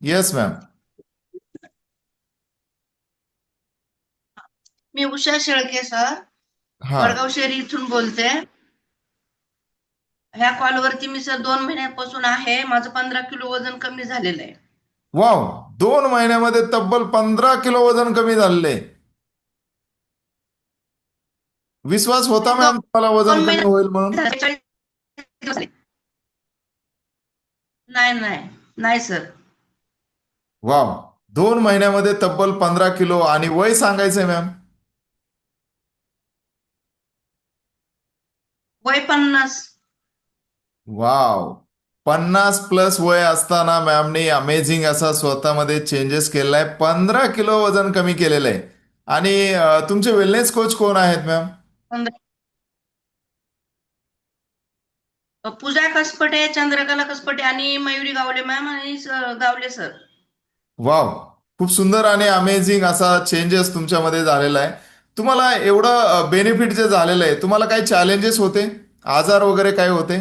Yes ma'am. मी Usha Shelke sir, हा. वडगाव शेरी इथून बोलते. ह्या कॉलवरती मी सर 2 महिन्यापासून आहे. माझं 15 किलो वजन कमी झालेलं आहे. वाव. 2 महिन्यामध्ये तब्बल 15 किलो वजन कमी झाले. विश्वास होता मॅम तुम्हाला वजन दोन कमी महिने होईल म्हणून? झाले, 40 दिवस झाले. नाही नाही नाही सर. वाव. 2 महिन्यामध्ये तब्बल 15 किलो आणि वय सांगायचंय मॅम? वय 50. वाव. 50+ वय असताना मॅमने अमेझिंग असा स्वतःमध्ये चेंजेस केलाय, 15 किलो वजन कमी केलेलं आहे. आणि तुमचे वेलनेस कोच कोण आहेत मॅम? पूजा कसपटे, चंद्रकला कसपटे आणि मयुरी गावले मॅम आणि गावले सर. वाव. खूप सुंदर आणि अमेझिंग असा चेंजेस तुमच्यामध्ये झालेला आहे. तुम्हाला एवढं बेनिफिट जे झालेलं आहे, तुम्हाला काही चॅलेंजेस होते? आजार वगैरे काय होते?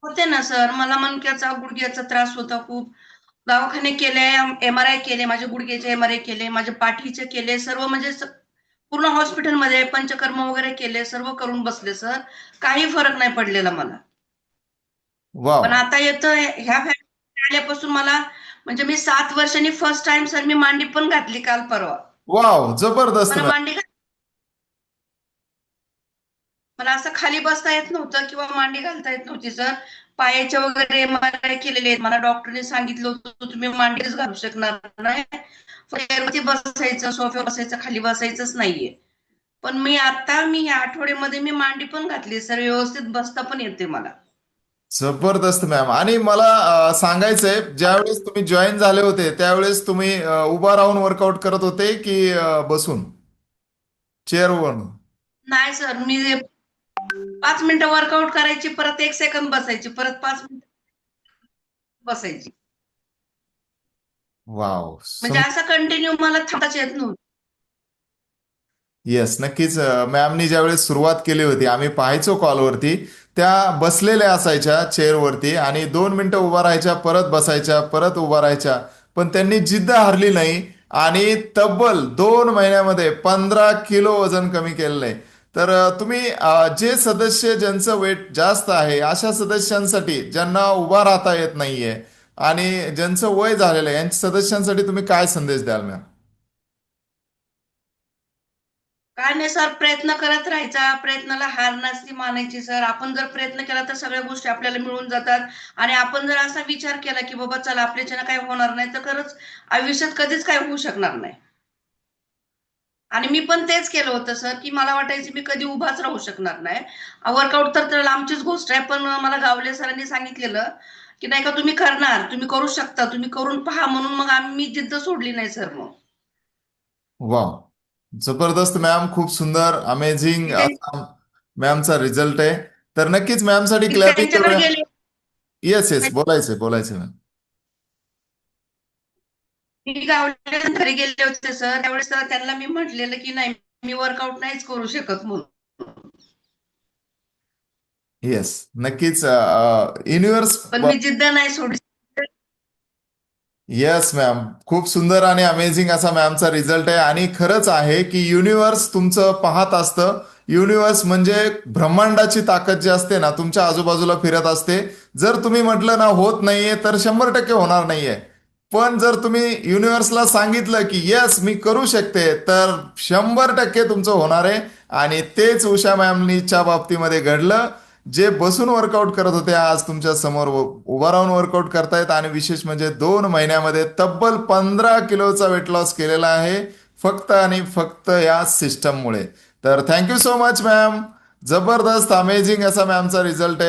होते ना सर, मला मणक्याचा गुडघ्याचा त्रास होता खूप. दवाखाने केले, MRI केले, माझे गुडघ्याचे MRI केले, माझे पाठीचे केले, सर्व म्हणजे पूर्ण हॉस्पिटलमध्ये पंचकर्म वगैरे केले, सर्व करून बसले सर. काही फरक नाही पडलेला मला. वाव. पण आता येतोय ह्या फॅमिली आल्यापासून मला, म्हणजे मी 7 वर्षांनी फर्स्ट टाइम सर मी मांडी पण घातली काल परवा. वाव, जबरदस्त मला मॅम. मांडी मला असं खाली बसता येत नव्हतं किंवा मांडी घालता येत नव्हती सर. पायाचे वगैरे MRI केलेले आहेत. मला डॉक्टरने सांगितलं होतं तुम्ही मांडीच घालू शकणार नाही, चेअरवरती बसायचं, सोफ्यावर बसायचं, खाली बसायचंच नाहीये. पण मी या आठवड्यामध्ये मी मांडी पण घातली सर, व्यवस्थित बसता पण येते मला. जबरदस्त मॅम. आणि मला सांगायचंय, ज्यावेळेस तुम्ही जॉईन झाले होते त्यावेळेस तुम्ही उभा राहून वर्कआउट करत होते की बसून चेअरवर? नाही सर, मी 5 मिनिटं वर्कआउट करायची, परत 1 सेकंद बसायची, परत 5 मिनिटं बसायची. वाव. म्हणजे असं कंटिन्यू मला थांबताच येत नव्हतं. येस, नक्कीच. मॅमनी ज्यावेळेस सुरुवात केली होती, आम्ही पाहायचो कॉलवरती, त्या बसलेल्या असायच्या चेअरवरती आणि 2 मिनिटं उभा राहायच्या, परत बसायच्या, परत उभा राहायच्या. पण त्यांनी जिद्द हारली नाही आणि तब्बल 2 महिन्यामध्ये 15 किलो वजन कमी केलेलं आहे. तर तुम्ही जे सदस्य ज्यांचं वेट जास्त आहे अशा सदस्यांसाठी, ज्यांना उभा राहता येत नाहीये आणि ज्यांचं वय झालेलं आहे, यांच्या सदस्यांसाठी तुम्ही काय संदेश द्याल मॅम? काय नाही सर, प्रयत्न करत राहायचा, प्रयत्नाला हार नसती मानायची सर. आपण जर प्रयत्न केला तर सगळ्या गोष्टी आपल्याला मिळून जातात. आणि आपण जर असा विचार केला की बाबा चला आपल्याच्यानं काही होणार नाही, तर खरंच आयुष्यात कधीच काही होऊ शकणार नाही. आणि मी पण तेच केलं होतं सर, की मला वाटायचं मी कधी उभाच राहू शकणार नाही. वर्कआउट तर लांबचीच गोष्ट आहे, पण मला गावले सरांनी सांगितलेलं की नाही का तुम्ही करणार, तुम्ही करू शकता, तुम्ही करून पहा, म्हणून मग मी जिद्द सोडली नाही सर. मग वा. जबरदस्त मॅम, खूप सुंदर अमेझिंग मी असा मॅमचा रिझल्ट आहे. तर नक्कीच मॅमसाठी क्लॅपिंग त्यांच्याकडे करूया. गेले. येस येस, बोलायचंय बोलायचंय मॅम. मी गावल्या घरी गेले होते सर, त्यावेळेस त्यांना मी म्हटलेलं की नाही, मी वर्कआउट नाहीच करू शकत म्हणून. येस, नक्कीच. युनिव्हर्स. पण मी जिद्द नाही सोडली. येस मॅम, खूप सुंदर आणि अमेझिंग असा मॅमचा रिझल्ट आहे. आणि खरंच आहे की युनिव्हर्स तुमचं पाहत असतं. युनिव्हर्स म्हणजे ब्रह्मांडाची ताकद जी असते ना, तुमच्या आजूबाजूला फिरत असते. जर तुम्ही म्हटलं ना होत नाहीये, तर 100% होणार नाहीये. पण जर तुम्ही युनिव्हर्सला सांगितलं की येस मी करू शकते, तर 100% तुमचं होणार आहे. आणि तेच उषा मॅमनीच्या बाबतीमध्ये घडलं. जे बसून वर्कआउट करत होते आज तुमच्या समोर उभा राहून वर्कआउट करतायत. आणि विशेष म्हणजे 2 महिन्यामध्ये तब्बल 15 किलोचा वेट लॉस केलेला आहे, फक्त आणि फक्त या सिस्टममुळे. तर थँक्यू सो मच मॅम. जबरदस्त अमेझिंग असा मॅमचा रिझल्ट आहे.